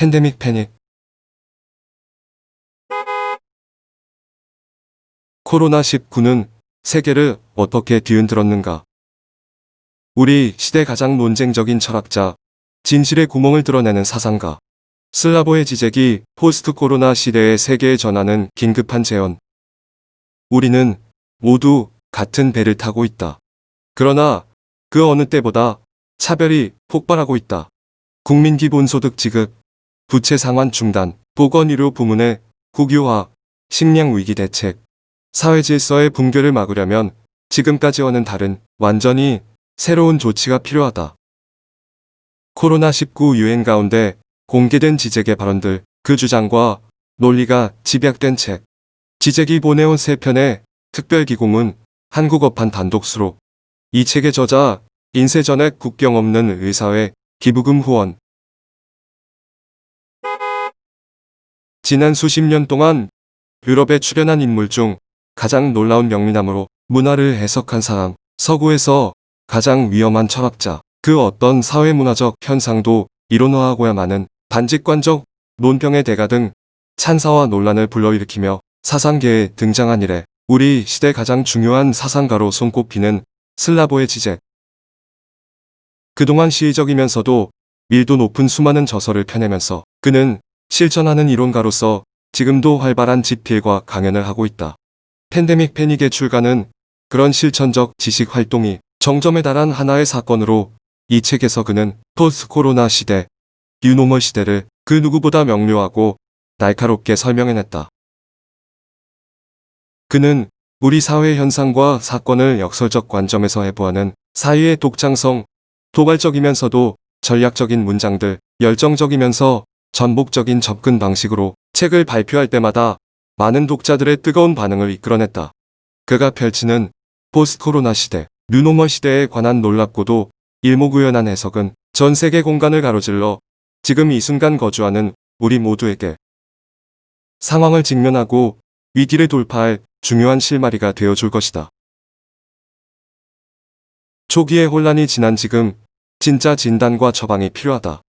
팬데믹 패닉. 코로나19는 세계를 어떻게 뒤흔들었는가? 우리 시대 가장 논쟁적인 철학자, 진실의 구멍을 드러내는 사상가, 슬라보의 지적이 포스트 코로나 시대의 세계에 전하는 긴급한 재현. 우리는 모두 같은 배를 타고 있다. 그러나 그 어느 때보다 차별이 폭발하고 있다. 국민기본소득 지급, 부채 상환 중단, 보건의료 부문의 국유화, 식량 위기 대책, 사회 질서의 붕괴를 막으려면 지금까지와는 다른 완전히 새로운 조치가 필요하다. 코로나19 유행 가운데 공개된 지적의 발언들, 그 주장과 논리가 집약된 책. 지적이 보내온 3편의 특별기공은 한국어판 단독 수록. 이 책의 저자 인쇄전액 국경 없는 의사회 기부금 후원. 지난 수십 년 동안 유럽에 출연한 인물 중 가장 놀라운 명리남으로 문화를 해석한 사람, 서구에서 가장 위험한 철학자, 그 어떤 사회문화적 현상도 이론화하고야마는 반직관적 논평의 대가 등 찬사와 논란을 불러일으키며 사상계에 등장한 이래 우리 시대 가장 중요한 사상가로 손꼽히는 슬라보의 지적. 그동안 시의적이면서도 밀도 높은 수많은 저서를 펴내면서 그는 실천하는 이론가로서 지금도 활발한 집필과 강연을 하고 있다. 팬데믹 패닉의 출간은 그런 실천적 지식 활동이 정점에 달한 하나의 사건으로 이 책에서 그는 포스트 코로나 시대, 뉴노멀 시대를 그 누구보다 명료하고 날카롭게 설명해냈다. 그는 우리 사회 현상과 사건을 역설적 관점에서 해부하는 사유의 독창성, 도발적이면서도 전략적인 문장들, 열정적이면서 전복적인 접근 방식으로 책을 발표할 때마다 많은 독자들의 뜨거운 반응을 이끌어냈다. 그가 펼치는 포스트 코로나 시대, 뉴노멀 시대에 관한 놀랍고도 일목요연한 해석은 전 세계 공간을 가로질러 지금 이 순간 거주하는 우리 모두에게 상황을 직면하고 위기를 돌파할 중요한 실마리가 되어줄 것이다. 초기의 혼란이 지난 지금 진짜 진단과 처방이 필요하다.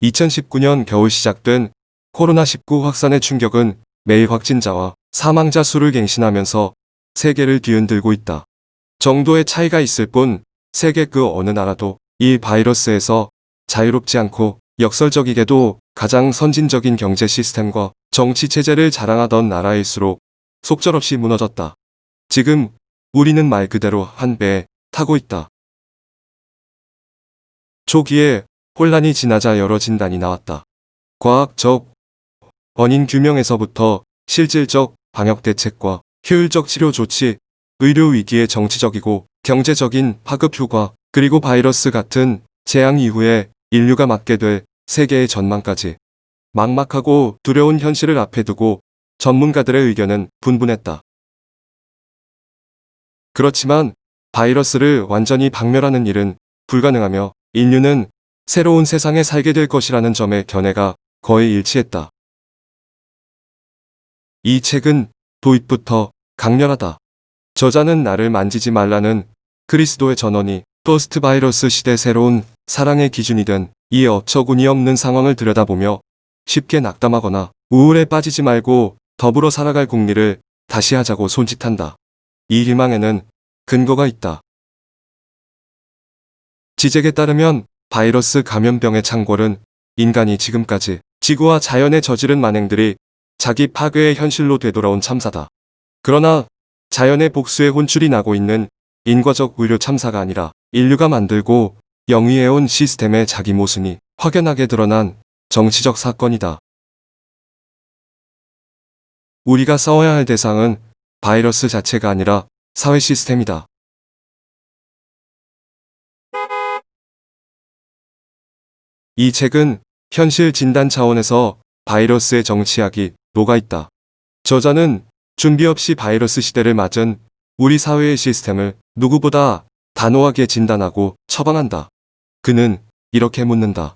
(2019년) 겨울 시작된 코로나19 확산의 충격은 매일 확진자와 사망자 수를 갱신하면서 세계를 뒤흔들고 있다. 정도의 차이가 있을 뿐 세계 그 어느 나라도 이 바이러스에서 자유롭지 않고 역설적이게도 가장 선진적인 경제 시스템과 정치 체제를 자랑하던 나라일수록 속절없이 무너졌다. 지금 우리는 말 그대로 한 배에 타고 있다. 초기에 혼란이 지나자 여러 진단이 나왔다. 과학적 원인 규명에서부터 실질적 방역 대책과 효율적 치료 조치, 의료 위기의 정치적이고 경제적인 파급 효과, 그리고 바이러스 같은 재앙 이후에 인류가 맞게 될 세계의 전망까지 막막하고 두려운 현실을 앞에 두고 전문가들의 의견은 분분했다. 그렇지만 바이러스를 완전히 박멸하는 일은 불가능하며 인류는 새로운 세상에 살게 될 것이라는 점의 견해가 거의 일치했다. 이 책은 도입부터 강렬하다. 저자는 나를 만지지 말라는 그리스도의 전언이 포스트 바이러스 시대 새로운 사랑의 기준이 된 이 어처구니 없는 상황을 들여다보며 쉽게 낙담하거나 우울에 빠지지 말고 더불어 살아갈 궁리를 다시 하자고 손짓한다. 이 희망에는 근거가 있다. 지적에 따르면 바이러스 감염병의 창궐은 인간이 지금까지 지구와 자연에 저지른 만행들이 자기 파괴의 현실로 되돌아온 참사다. 그러나 자연의 복수에 혼쭐이 나고 있는 인과적 의료 참사가 아니라 인류가 만들고 영위해온 시스템의 자기 모순이 확연하게 드러난 정치적 사건이다. 우리가 싸워야 할 대상은 바이러스 자체가 아니라 사회 시스템이다. 이 책은 현실 진단 차원에서 바이러스의 정치학이 녹아있다. 저자는 준비 없이 바이러스 시대를 맞은 우리 사회의 시스템을 누구보다 단호하게 진단하고 처방한다. 그는 이렇게 묻는다.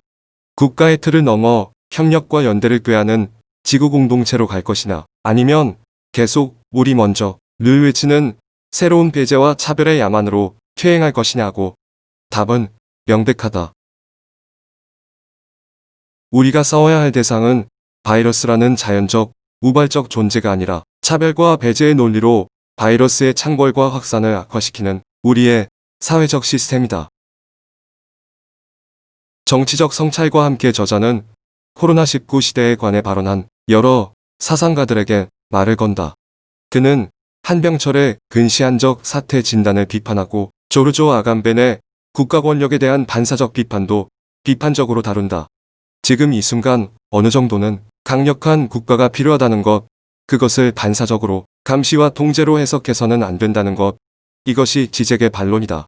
국가의 틀을 넘어 협력과 연대를 꾀하는 지구 공동체로 갈 것이냐, 아니면 계속 우리 먼저 늘 외치는 새로운 배제와 차별의 야만으로 퇴행할 것이냐고. 답은 명백하다. 우리가 싸워야 할 대상은 바이러스라는 자연적, 우발적 존재가 아니라 차별과 배제의 논리로 바이러스의 창궐과 확산을 악화시키는 우리의 사회적 시스템이다. 정치적 성찰과 함께 저자는 코로나19 시대에 관해 발언한 여러 사상가들에게 말을 건다. 그는 한병철의 근시안적 사태 진단을 비판하고 조르조 아감벤의 국가 권력에 대한 반사적 비판도 비판적으로 다룬다. 지금 이 순간 어느 정도는 강력한 국가가 필요하다는 것, 그것을 반사적으로 감시와 통제로 해석해서는 안 된다는 것, 이것이 지적의 반론이다.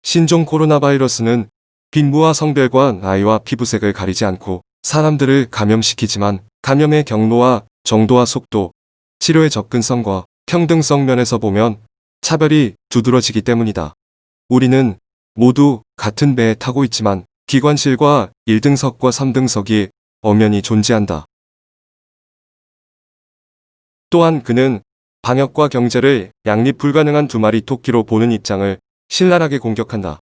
신종 코로나 바이러스는 빈부와 성별과 나이와 피부색을 가리지 않고 사람들을 감염시키지만 감염의 경로와 정도와 속도, 치료의 접근성과 평등성 면에서 보면 차별이 두드러지기 때문이다. 우리는 모두 같은 배에 타고 있지만 기관실과 1등석과 3등석이 엄연히 존재한다. 또한 그는 방역과 경제를 양립 불가능한 두 마리 토끼로 보는 입장을 신랄하게 공격한다.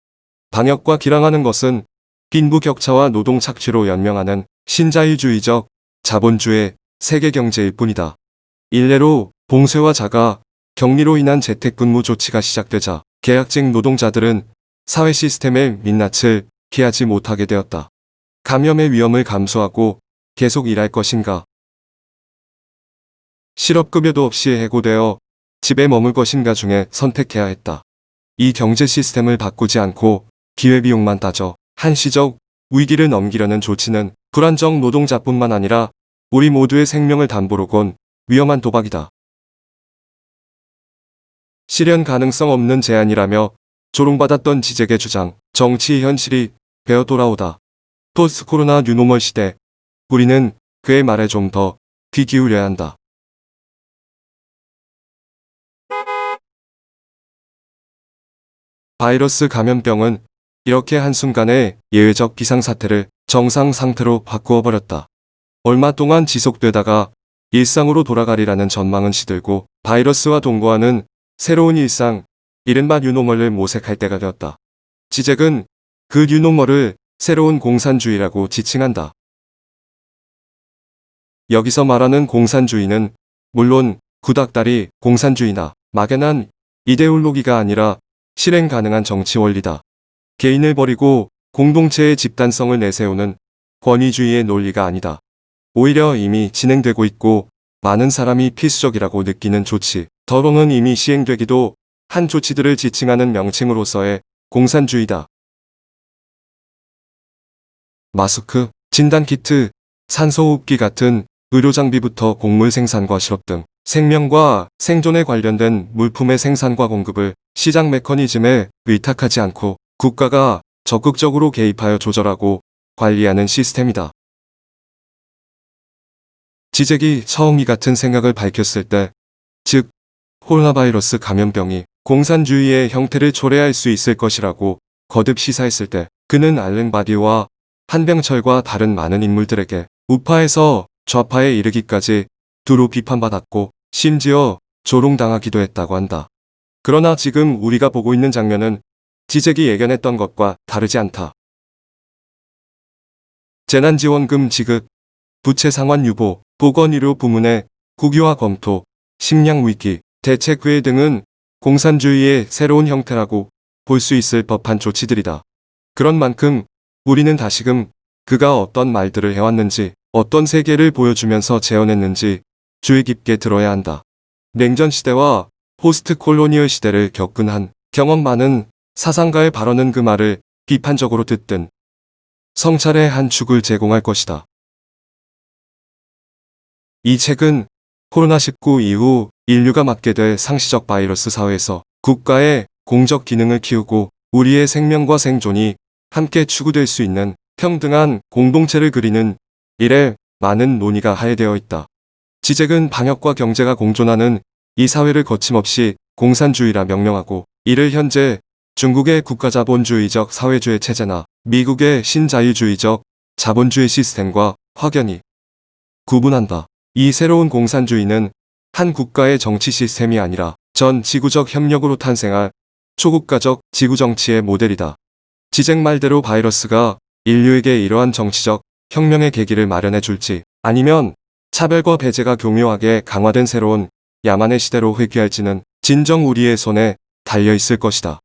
방역과 기량하는 것은 빈부격차와 노동 착취로 연명하는 신자유주의적 자본주의 세계 경제일 뿐이다. 일례로 봉쇄와 자가 격리로 인한 재택근무 조치가 시작되자 계약직 노동자들은 사회 시스템의 민낯을 피하지 못하게 되었다. 감염의 위험을 감수하고 계속 일할 것인가? 실업급여도 없이 해고되어 집에 머물 것인가 중에 선택해야 했다. 이 경제 시스템을 바꾸지 않고 기회비용만 따져 한시적 위기를 넘기려는 조치는 불안정 노동자뿐만 아니라 우리 모두의 생명을 담보로 건 위험한 도박이다. 실현 가능성 없는 제안이라며 조롱받았던 지적의 주장, 정치의 현실이 배어 돌아오다. 포스트 코로나 뉴노멀 시대, 우리는 그의 말에 좀 더 귀 기울여야 한다. 바이러스 감염병은 이렇게 한순간에 예외적 비상사태를 정상 상태로 바꾸어 버렸다. 얼마 동안 지속되다가 일상으로 돌아가리라는 전망은 시들고 바이러스와 동거하는 새로운 일상, 이른바 뉴노멀을 모색할 때가 되었다. 지적은 그 뉴노멀을 새로운 공산주의라고 지칭한다. 여기서 말하는 공산주의는 물론 구닥다리 공산주의나 막연한 이데올로기가 아니라 실행 가능한 정치 원리다. 개인을 버리고 공동체의 집단성을 내세우는 권위주의의 논리가 아니다. 오히려 이미 진행되고 있고 많은 사람이 필수적이라고 느끼는 조치, 더러는 이미 시행되기도 한 조치들을 지칭하는 명칭으로서의 공산주의다. 마스크, 진단키트, 산소호흡기 같은 의료장비부터 곡물 생산과 실업 등 생명과 생존에 관련된 물품의 생산과 공급을 시장 메커니즘에 위탁하지 않고 국가가 적극적으로 개입하여 조절하고 관리하는 시스템이다. 지적이 처음 이 같은 생각을 밝혔을 때, 즉 코로나 바이러스 감염병이 공산주의의 형태를 초래할 수 있을 것이라고 거듭 시사했을 때 그는 알렌 바디와 한병철과 다른 많은 인물들에게 우파에서 좌파에 이르기까지 두루 비판받았고 심지어 조롱당하기도 했다고 한다. 그러나 지금 우리가 보고 있는 장면은 지적이 예견했던 것과 다르지 않다. 재난지원금 지급, 부채 상환 유보, 보건의료 부문의 국유화 검토, 식량위기, 대책회의 등은 공산주의의 새로운 형태라고 볼 수 있을 법한 조치들이다. 그런 만큼 우리는 다시금 그가 어떤 말들을 해왔는지, 어떤 세계를 보여주면서 재현했는지 주의 깊게 들어야 한다. 냉전 시대와 포스트 콜로니얼 시대를 겪은 한 경험 많은 사상가의 발언은 그 말을 비판적으로 듣든 성찰의 한 축을 제공할 것이다. 이 책은 코로나19 이후 인류가 맞게 될 상시적 바이러스 사회에서 국가의 공적 기능을 키우고 우리의 생명과 생존이 함께 추구될 수 있는 평등한 공동체를 그리는 일에 많은 논의가 하해되어 있다. 지적은 방역과 경제가 공존하는 이 사회를 거침없이 공산주의라 명명하고 이를 현재 중국의 국가자본주의적 사회주의 체제나 미국의 신자유주의적 자본주의 시스템과 확연히 구분한다. 이 새로운 공산주의는 한 국가의 정치 시스템이 아니라 전 지구적 협력으로 탄생할 초국가적 지구 정치의 모델이다. 지잭 말대로 바이러스가 인류에게 이러한 정치적 혁명의 계기를 마련해 줄지, 아니면 차별과 배제가 교묘하게 강화된 새로운 야만의 시대로 회귀할지는 진정 우리의 손에 달려 있을 것이다.